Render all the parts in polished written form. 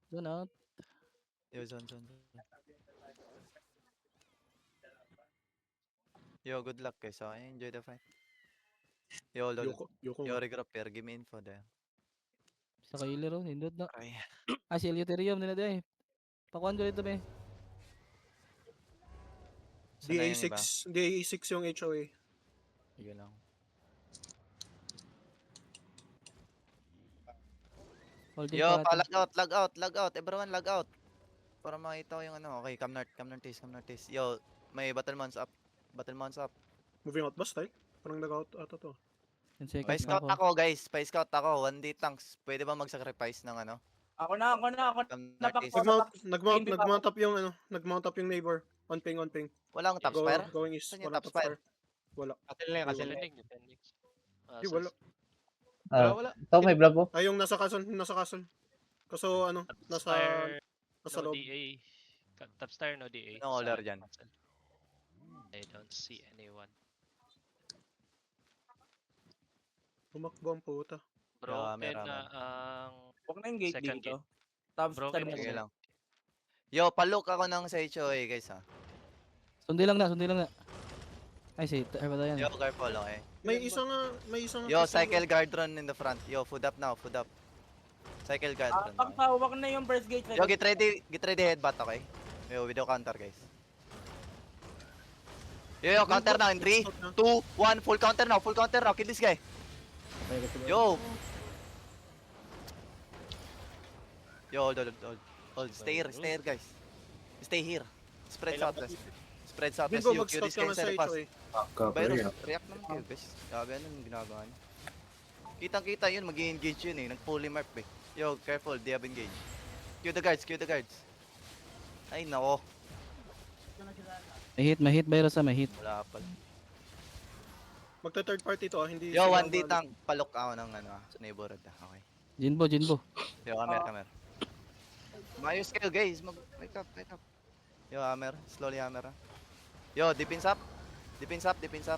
Zone out. Yo, zone. Yo, good luck guys. Okay, enjoy the fight. Yo, lol. Yoko Yo, nga. regroup here. Give me info there. Sa kailer oh, hindot na. Aray. Ah, si Eleuterium nila day. Pakuan ko dito be. Saan na yung iba? DA6 yung HOA. Sige lang. Holding Yo, pa ata. log out. Everyone log out. Para makita ko yung ano. Okay, come north east. Yo, may battlements up. Moving out ba style? Parang nag-out ata to. 10 seconds pa Pa-scout ako. ako guys. Pa-scout ako. 1D tanks. Pwede ba mag-sacrifice ng ano? Ako na. Come north east. Nag-mount up yung ano, nag-mount up yung neighbor. On ping. Walang top spire? Going east. Saan yung Walang top top spire? spire. Wala. Kasil na yun, kasil na Tenig, tenig. Di, wala. wala. Ito, may vlog ko. Ay, yung nasa castle. Kaso ano, nasa Tapstar, nasa no loob. DA. Tapstar, no DA. Anong order dyan? I don't see anyone. Tumakbo ang puta. Broken Rama. na ang... Huwag na yung gate Second dito. Tabs Broken sa Sige mo. lang. Yo, palok ako ng sa HOA guys ha. Sundi lang na. Ay, si Ay, ba yan? Yo, careful okay. May isa nga. Yo, cycle guard run in the front. Yo, food up now. Cycle guard run. Pag Okay. huwag na yung first gate. Yo, get ready headbutt okay. Yo, video counter guys. Yo, counter na in 3, 2, 1, full counter now. Kill this guy. Yo. Yo, hold. Stay here guys. Stay here. Spread southwest. Bingo, Yo, kill mag-scout this ka guy nga sa inside the pass. HOA. Virus, react naman kayo guys. Sabi ano yung ginagawa niyo. Kitang-kita yun, mag-engage yun eh. Nag-fully mark eh. Yo, careful, they have engaged. Cue the guards. Ay, nako. May hit, virus may hit. Wala pala. Magta-third party to, hindi. Yo, sila 1D umali. tank. Palok ako ng ano, neighborhood. Okay. Jinbo. Yo, hammer. Mayos kayo guys. Wake up. Yo, hammer. Slowly hammer. Yo, defense up.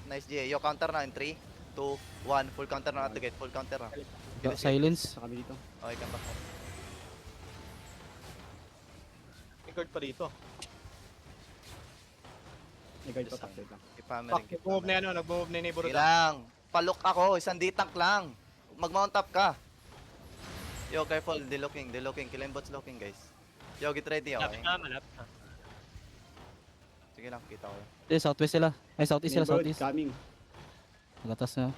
Nice GA. Yo, counter na in 3, 2, 1. Full counter na at the gate. Full counter na. Silence. Sa kami dito. Okay, come back. May guard pa dito. May guard pa Just pa. Keep hammering. Keep Nag-move na hammering. nag-move na yung neighbor. Sige lang. Palok ako. Isang D-tank lang. Mag-mount up ka. Yo, careful. They're looking. Killing bots looking, guys. Yo, get ready, okay? Malapit na. Sige lang, kita ko. Southwest sila. Ay, southeast sila, southeast. Coming. Magatas na.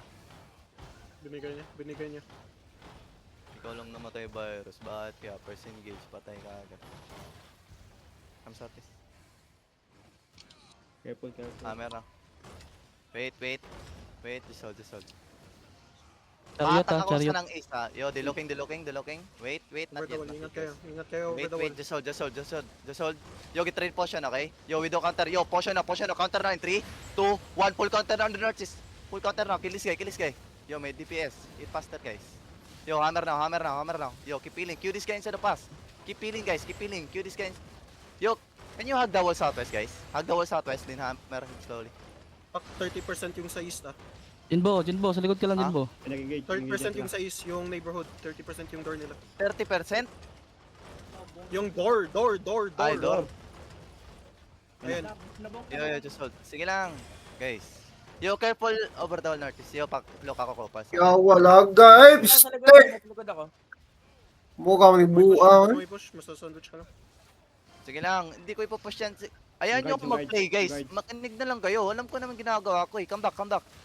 Binigay niya. Ikaw lang namatay virus. Bakit kaya? First engage, patay ka agad. I'm satis. Careful. Hammer na. Wait. Just hold. Chariot Atak ako chariot. sa ng ace ha. Yo, they looking. Wait, not yet. Ingat kayo. Wait, Over the wall. just hold. Yo, get ready potion, okay? Yo, widow counter. Yo, potion na, counter na in 3, 2, 1, full counter na on the northeast. Full counter na, kill this guy. Yo, may DPS. Hit faster, guys. Yo, hammer now. Yo, keep healing. Cue this guy inside the pass. Keep healing, guys. Cue this guy. Yo, can you hug the wall southwest, guys? Hug the wall southwest, then hammer him slowly. Pak 30% yung sa east ah. Jinbo, sa likod ka lang, Ah? Jinbo. Nag-engage. 30% yung sa east, yung neighborhood. 30% yung door nila. 30%? Yung door. Ay, door. Ayan. Yo, just hold. Sige lang, guys. Yo, careful over the wall northeast. Yo, look ako kopas. Wala guys! Sa likod ako. Mukha kang buang. May push. Masasandwich ka lang. Sige lang, hindi ko ipopush yan. Ayan Guard, nyo kung mag-play, guys. guard. Makinig na lang kayo. Alam ko naman ginagawa ko eh. Come back.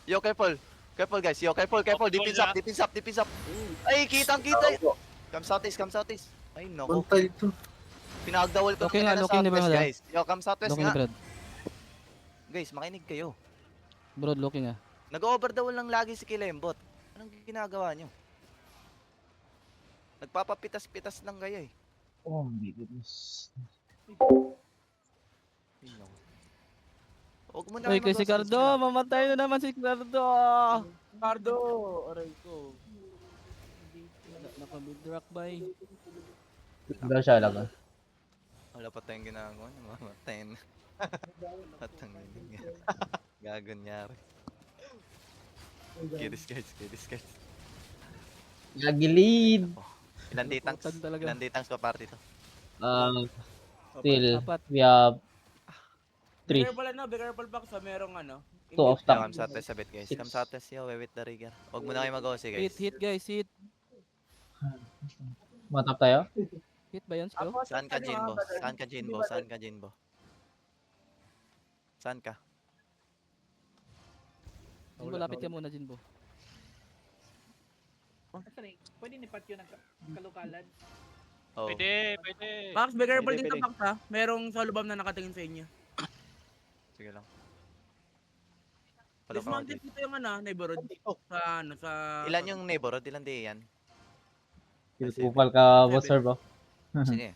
Yo, careful. Careful, guys. Yo, careful. Defense up. Ay, kitang-kita. Come southeast. Ay, noko. Bantay ito. Pinagdawal ko Looking na nga, ng looking, di ba, southwest, Mada? guys. Yo, come southwest Looking na, nga. Brad. Guys, makinig kayo. Broad, looking ah. Nag-over the wall lang lagi si Kilembot. Anong ginagawa nyo? Nagpapapitas-pitas lang kayo eh. Oh my goodness. Ay, noko. Huwag mo na Uy, kayo kay si mag-close Cardo. na. Mamatay na naman si Cardo. Cardo, aray ko. Naka-midrock by. Wala siya lang. Wala pa tayong ginagawa. Mamatay na. Patangin niya. Gaganyari. Kiddis guys. Nagilid. Ilan day tanks? Putan talaga. Ilan day tanks pa party to? Still, Apat. we have Be 3. careful ano, be careful back sa merong ano. Two of Yo, tank. come sa test a bit, guys. Six. Come sa test, yo, with the rigger. Huwag mo na kayo mag-OC, guys. Hit guys, hit. Matap tayo? Hit ba yun? Skill? Saan ka, Jinbo? Saan ka, Jinbo? Saan ka, Jinbo? Saan ka? Jinbo, lapit ka muna, Jinbo. Pwede nipat yun ang kalukalan. Oh. Pwede, pwede. Max, be careful Pwede, dito pwede. Max ha. Merong solubam na nakatingin sa inyo. Sige lang. Follow ka, Dismounted Jake. dito yung ano, neighborhood. Sa ano, sa... Ilan yung neighborhood? Ilan di yan? Kupal ka, boss sir, bro. Sige.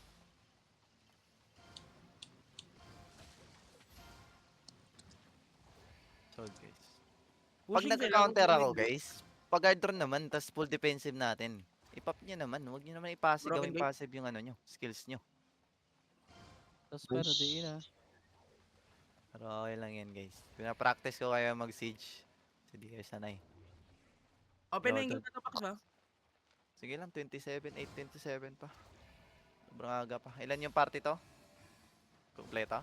So, guys. Pag Pushing sila, nag-counter pushing ako, sila. guys, pag guard drone naman, tas full defensive natin. Ipap nyo naman, huwag nyo naman ipasa, Broken gawing gate. passive yung ano nyo, skills nyo. Tapos pero di na. Pero okay lang yan, guys. Pinapractice ko kayo mag-siege. So, di kayo sanay. Open na Yo, yung gate na Max ha. Sige lang, 27, 8:27 pa. Sobrang aga pa. Ilan yung party to? Kompleto?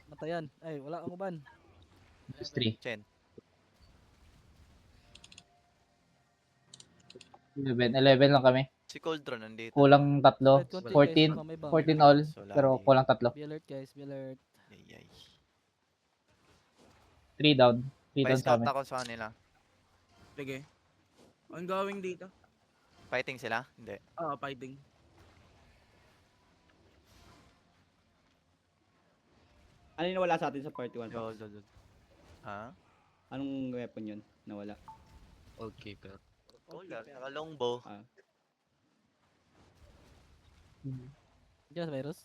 Matayan. Ay, wala kang uban. Just 3. Chen. 11 lang kami. Si Coldron nandito. Kulang 3. Red content, guys, 14. baka may bang. 14 all. So, Pero lagi. kulang 3. Be alert guys, be alert. Yay, yay. 3 down. 3 May down sa scout amin. ako sa kanila. Sige. Ongoing dito. Fighting sila? Hindi. Oo, fighting. Ano yung nawala sa atin sa part 1? Yo, yo, yo. Ha? Anong weapon yun? Nawala. Goalkeeper. Coldron, naka longbow. Diyan sa virus.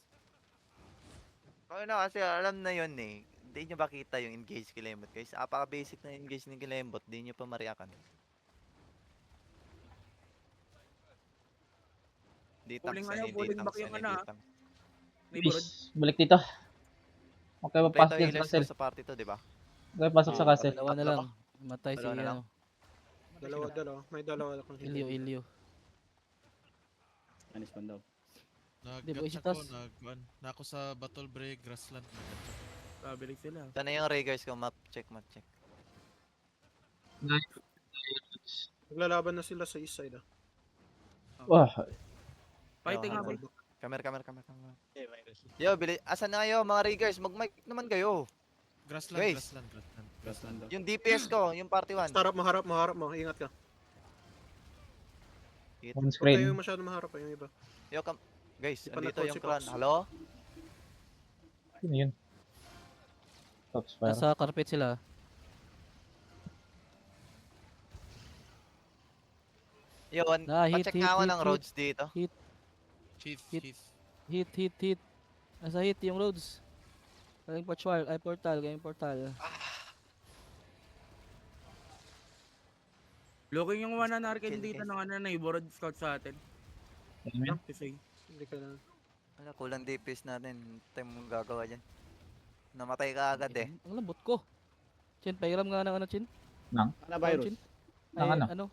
Kaya na kasi alam na yun eh. Hindi nyo ba kita yung engage kilembot guys? Apaka-basic na engage ng kilembot. Hindi nyo pa mariakan. Di Pulling tanks ano, yan, hindi pulling tanks back yung yan, ano, hindi ah. tanks. Neighborhood. Please, balik dito. Okay, Kompleto mapasok yung healers castle. ko sa party to, di ba? Okay, pasok sa castle. Dalawa na Tatlo lang. Matay si Dalawa na lang. ano. Dalawa. May dalawa akong Ilyo, Ilyo. Anis man daw. Di ba, Nag-gatch isitas? ako, na ako sa Battle Break, Grassland. nag-gatch ako. Pabilik sila. Sana yung Raigers ko, map check. Naglalaban na sila sa east side ah. Wah, Fighting Yo, ako. Camera. Yo, bili. Asan na kayo mga Raigers? Mag-mic naman kayo. Grassland, Guys. Grassland. Grassland daw. Yung DPS ko, yung party 1. Harap mo. Ingat ka. on Huwag screen. kayo masyado maharap yung iba. Yo, guys, Di pa andito na-call yung si clan. Pops. Hello? Sino yun? Top spire. Nasa carpet sila. Yun, Hit, pacheck hit, nga ako hit, ng hit. roads dito. Chief, Hit. Chief. Hit. Nasa hit yung roads. Galing portal, galing portal. Looking yung one na arcade Kill, dito guys. ng ano, neighborhood scout sa atin. Ayun yun. Kasi, Hindi ka na. Ano, kulang DPS natin. Tayo mong gagawa dyan. Namatay ka agad eh. Ang lambot ko. Chin, pahiram nga ng ano, Chin? Ano virus? Chin? Ng Ay, ano? ano?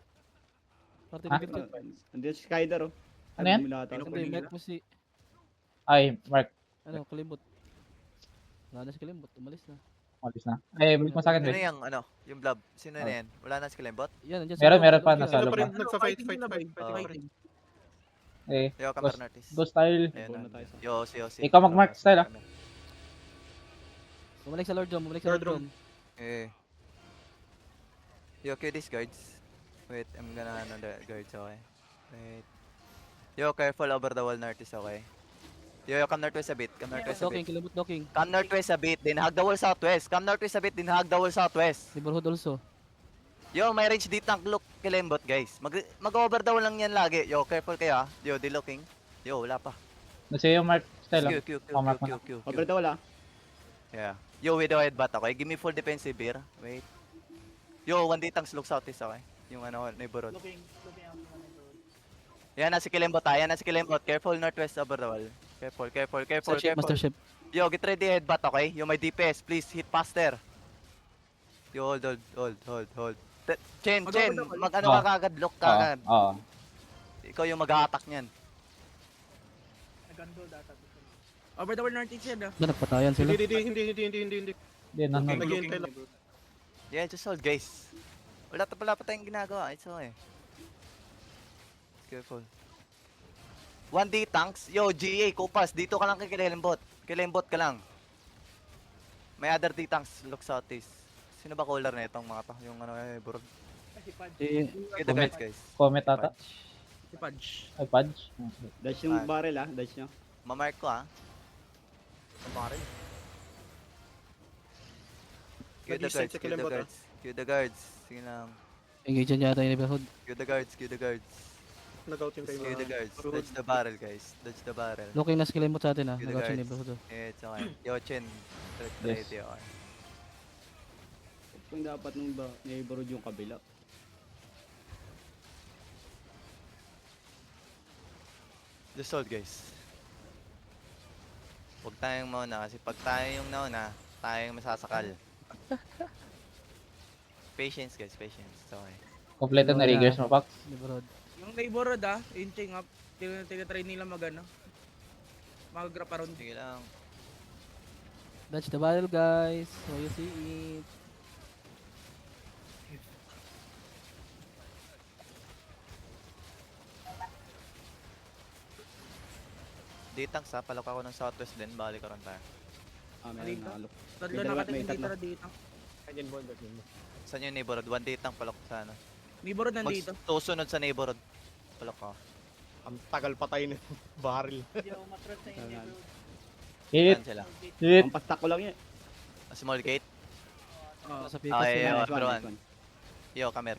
Party Ah? leader, Chin. Andiyan si Skyder oh. Ano yan? Hindi, met mo si, Ay, Mark. ano, Kalimbot. Wala na si Kalimbot, umalis na. Alis na. Eh, balik mo sa akin, Sino Vic. yung, ano, yung blob? Sino na yan? Wala na skill bot? Yan, nandiyan Meron pa, loob, nasa Sila loob pa rin pa. nagpa-fight. sila ba? Fight pa rin. Fighting. Eh, Yo, camera artist. go style. Ayan Go na. na tayo sa... Yo. Ikaw mag-mark style, ah. Bumalik sa Lord Drum, Lord Lord Drum. Drum. Eh. Yo, kill these guards. Wait, I'm gonna ano the guards, okay? Wait. Yo, careful over the wall northeast, okay? Yo, come northwest a bit. Come northwest a Docking, bit. Kalimbot docking. Come northwest a bit, then hug the wall southwest. Come northwest a bit, then hug the wall southwest. Neighborhood also. Yo, may range dito ang look kilembot, guys. Mag-over the wall lang yan lagi. Yo, careful kayo, ah. Yo, di looking. Yo, wala pa. Nasa yung Mark style, ah. Q. Pamark mo na. Operate wala. Yeah. Yo, with the headbutt, okay? Give me full defensive here. Wait. Yo, 1D tanks look southeast, okay? Yung ano, neighborhood. Looking ako sa neighborhood. Yan, nasa kilembot, ah. Yan, nasa kilembot. Careful northwest over the wall. Careful. Master ship. Yo, get ready headbutt, okay? Yo, may DPS. Please, hit faster. Yo, hold. Chen, mag-ano ka kagad, look ka Oo, kagad. oo. Ikaw yung mag-a-attack niyan. Gandol data. Over the wall northeast yan ah. Nagpatayan sila. Hindi. Hindi, nanonood. Naghihintay lang. Yeah, just hold guys. Wala pa tayong ginagawa. It's okay. Careful. 1D tanks. Yo, GA, Kupas. Dito ka lang kay Kilembot. Kilembot ka lang. May other D tanks. Look southeast. Sino ba caller na itong mga to? Yung ano burog. Kasi Pudge. Get the guards guys. Comment ata. Si Pudge. Ay, Pudge. Dash yung barrel ah, dash nyo. Mamark ko ah. Ang baril. Cue the Nag-decide guards, si cue the Kilembot, guards. Cue the guards. Sige lang. Engage dyan yata yung neighborhood. Cue the guards, cue the guards. Nag-out yung Cue the time. guards. Dodge the barrel guys. Dodge the barrel. Looking na skill mo sa atin ha. Cue the Nag-out yung guards. neighborhood. Yeah, it's okay. Yo, Chen. Yes. Straight okay. Kung dapat nung neighborhood yung kabila. Just hold guys. Huwag tayong mauna kasi pag tayo yung nauna, tayo yung masasakal. Patience guys, patience. It's okay. Kompleto na riggers mo, Pax. Neighborhood. Yung neighborhood ah, inching up. Tinatry nila magano. Mag-grab around. Sige lang. Dodge the battle guys. So you see it. D-tanks ha, palok ako ng southwest din, balik ka rin tayo. Ah, meron Dito. nakalo. Tatlo May na dalawa- kating may tatlo. dito na dito. Saan yung neighborhood? 1 D-tank, palok sa ano. Neighborhood nandito. Susunod sa neighborhood. Palok ka. Ang tagal patay na barrel. Hindi ako matras sa hindi bro. Hit! Saan sila? Hit! Ang pastak ko lang yan. A small gate? Oh. Sa Ah, pikas yeah, sila. yeah. Pero Yo, come here.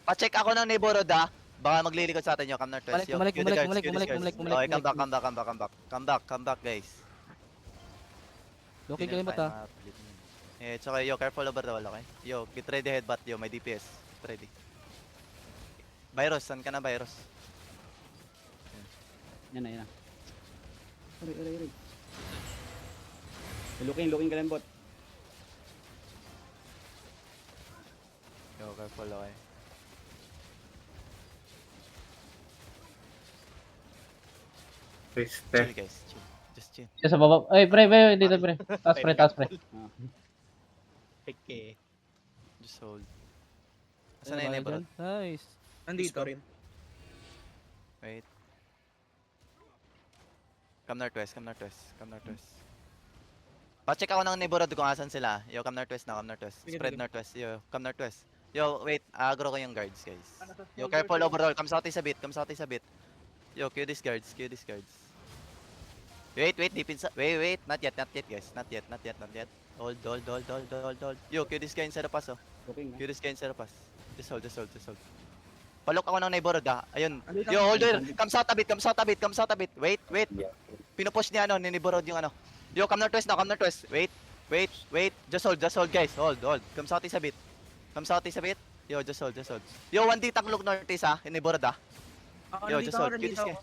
Pa-check ako ng neighborhood ha. Baka maglilikod sa atin yo, come northwest. Yo, Bumalik, cue the bumalik, guards, bumalik, cue the bumalik, guards. bumalik, bumalik, Okay, come bumalik. back. Come back guys. Looking Hindi na kalimot tayo ha. makapaglit nun. Eh, it's okay. Yo, careful over the wall, okay? Yo, get ready headbutt. Yo, may DPS. Get ready. Virus, saan ka na, Virus? Yan na. Aray. Looking kalembot. Yo, careful, okay? Chill, guys. Chill. Just chill. Siya sa baba. Ay, pre, dito pre. Taas pre. Ah. Just hold. Asan na yung neighborhood? Nice. Nandito. Wait. Come northwest. Pa-check ako ng neighborhood kung asan sila. Yo, come northwest na, come northwest. Sige, Spread sige. northwest. Yo, come northwest. Yo, wait. Agro ko yung guards, guys. Ano to? Yo, careful overall. Come southeast a bit. Yo, cue these guards. Wait, deep inside. Wait. Not yet, guys. Not yet. Hold. Yo, cue this guy inside of us, oh. Looking ah. Cue this guy inside of us. Just hold. Palok ako ng neighborhood, ah. Ayun. Andito. Yo, hold there. Come south a bit. Wait. Pinupush niya, ano, ni neighborhood yung ano. Yo, come northwest now. Wait. Just hold, guys. Hold. Come southeast a bit. Yo, just hold. Yo, 1D tank look northeast, ah. In neighborhood, ah. Yo, just hold. Cue this guy.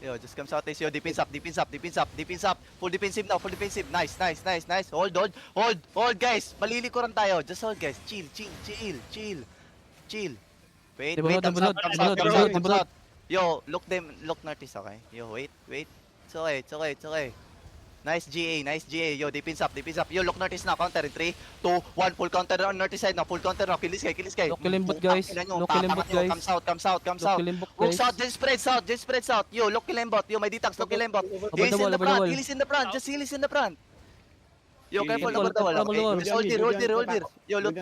Yo, just come southeast. Yo, defense up. Full defensive now. Nice. Hold, guys. Malilikuran tayo. Just hold, guys. Chill. Wait, Neighborhood. thumbs out. Yo, look northeast, okay? Yo, wait. It's okay. Nice GA. Yo, defense up. Yo, look northeast now. Counter in 3, 2, 1. Full counter on northeast side now. Kill this guy. Look kilimbot, guys. Come south. Kilimbot Look guys. south, just spread south. Yo, look kilembot. Yo, may detax, look kilembot. He's in the front. Just heal is in the front. Yo, careful over the wall. Okay. Just hold here. Yo, look.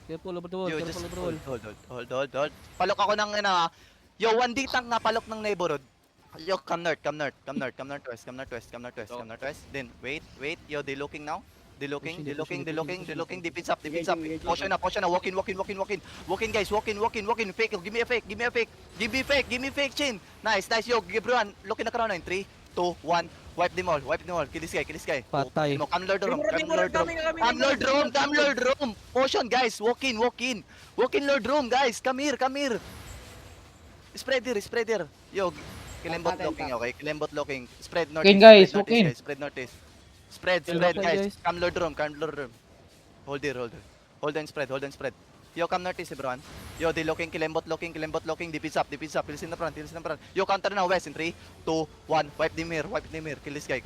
Careful over the wall. Yo, just Careful over the wall. hold. Palok ako ng ano. Yo, 1D tank na palok ng neighborhood. Yo, come northwest. Then wait. Yo, they looking now. They looking. Defense up. Potion na. Walking, guys. Walking. Fake. Give me a fake. Chin. Nice. Yo, everyone. Looking na crown 3, 2, 1. Wipe them all. Kill this guy. Patay. Come Lord Rome. Kami. Come Lord Rome. Potion, guys. Walk in. Lord Rome, guys. Come here. Spread here. Yo, Kilembot looking, okay? Kilembot looking. Spread northeast. Okay, guys, spread okay. northeast, guys. Spread northeast. Spread, Okay, guys. guys. Come Lord Rome. Hold here. Hold and spread. Yo, come northeast, everyone. Yo, they looking, kilembot looking, defense up, kills in the front, Yo, counter now, west in 3, 2, 1, wipe the mirror, kill this guy.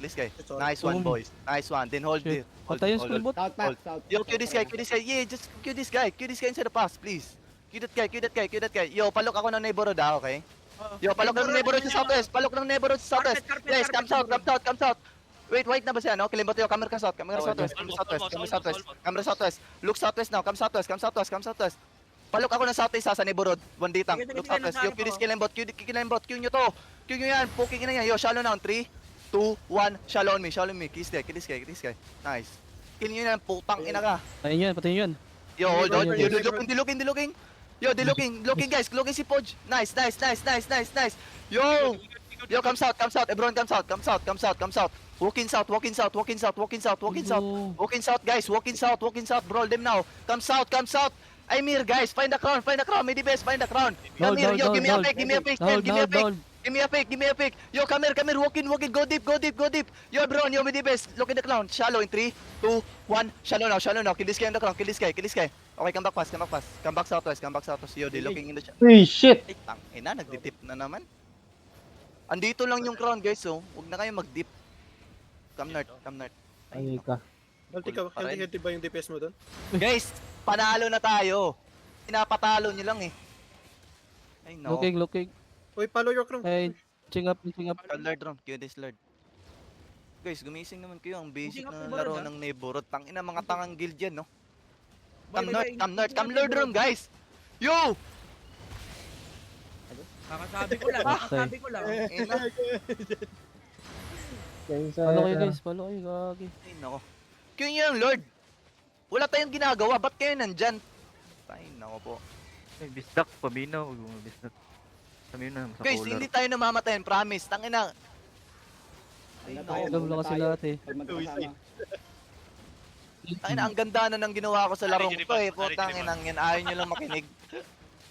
Nice one, boys. Nice one, then hold Shit. it. Hold Patay it, yung hold skill it. bot. South pack, south. Yo, kill this guy, yeah, just kill this guy inside the pass, please. Kill that guy. Yo, palok ako ng neighborhood okay? Yo, palok ng neighborhood sa southwest, Guys, come south. Wait na ba siya, no? Kilimbot yo, camera ka south. Look southwest now, come southwest. Palok ako ng southeast sa neighborhood. Banditang, Sige, look sige, southwest. sige, Yo, kill this kilimbot, Q nyo to. Q nyo yan, poking na yan. Yo, shallow now, 3, 2, 1, shallow on me. Kill this guy. Nice. Kill nyo yan, putang ina ka. Patayin yun. Yo, hold on. Yo, Yo, looking. Yo, they looking guys. Looking si Podge. Nice. Yo, come south. Everyone come south. Walking south, guys. Walking south. Brawl them now. Come south. Aymir, guys. Find the crown. May the best. Find the crown. Come here. Yo, give me a pick. Give me a pick. Yo, come here. Walking. Go deep. Yo, bro. Yo, with the best. Look in the crown. Shallow in 3, 2, 1. Shallow now. Kill this guy in the crown. Kill this guy. Okay, come back fast. Come back southwest. Yo, they looking in the Uy, shit! Ay, tangina, nagdi-dip na naman. Andito lang yung crown, guys, oh. Huwag na kayo mag-dip. Come north. Ay ka. Healthy ba yung DPS mo doon? Guys, panalo na tayo. Pinapatalo nyo lang eh. Ay, no. Looking. Uy, follow your crown. Ay, ching up. Lord Ron, kill this Lord. Guys, gumising naman kayo. Ang basic Gising up na yung laro Lord, ng neighborhood. Tangina, mga tangang guild yan, no? Bye, Come north. Lord Ron, guys. Yo! Kakasabi ko lang. Ina. Follow kayo guys. Gagi. Ay, nako. Kaya nyo yung Lord. Wala tayong ginagawa. Ba't kayo nandyan? Ay, nako po. Bisdak, paminaw. Bisdak. Paminaw sa Guys, hindi tayo namamatayan. Promise. Tangina. Ay, nako. Alam lang kasi lahat eh. Pag magkasama. Tangina, ang ganda na ng ginawa ko sa larong to eh. Putang inang yan. Ayaw nyo lang makinig.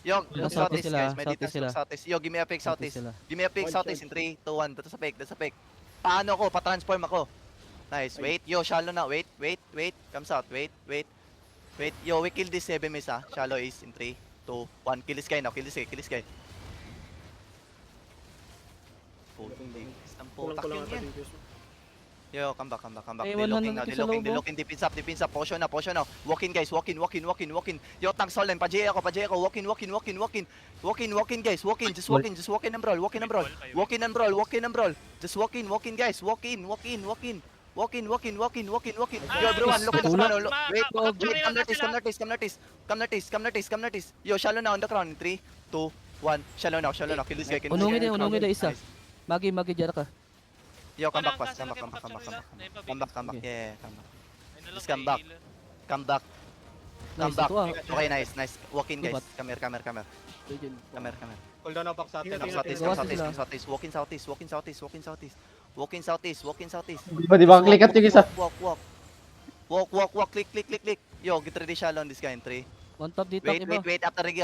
Yo, Southeast southeast sila, guys. May dito southeast sila. southeast. Yo, give me a pick southeast. Sila. Give me a pick southeast in 3, 2, 1. That's a fake. Paano ko? Pa-transform ako. Nice. Wait. Yo, shallow na. Wait. Come south. Wait. Yo, we kill this 7 miss ah. Shallow is in 3, 2, 1. Kill this guy now. Kill this guy. Putik. Isang Kulang putak ko lang yun ata yan. DPS mo. Yo, come back. Eh, They wala looking na now. sa loob, oh. Defense up. Potion na. Walking guys. Walking. Yo, tank solen. Pa-J ako. Walking guys. Just walking and brawl. Walking and brawl. Just walking guys. Walking. Yo, everyone, look at the crown. Wait. Come notice. Yo, shallow now on the crown. In 3, 2, 1. Shallow now. Kill this guy. Unungin na isa. Nice. Magi dyan ka. Yo, come back fast. Come back. Yeah, come back. Just come back. Come back. Nice ito ah. Okay, nice. Walk in, guys. Lubat. Come here. Hold on, back sa atin. Come southeast. Walking southeast. Di ba klikat yung isa? Walk. Click. Yo, get ready shallow on this guy in 3. One top dito. Wait. After Rigi.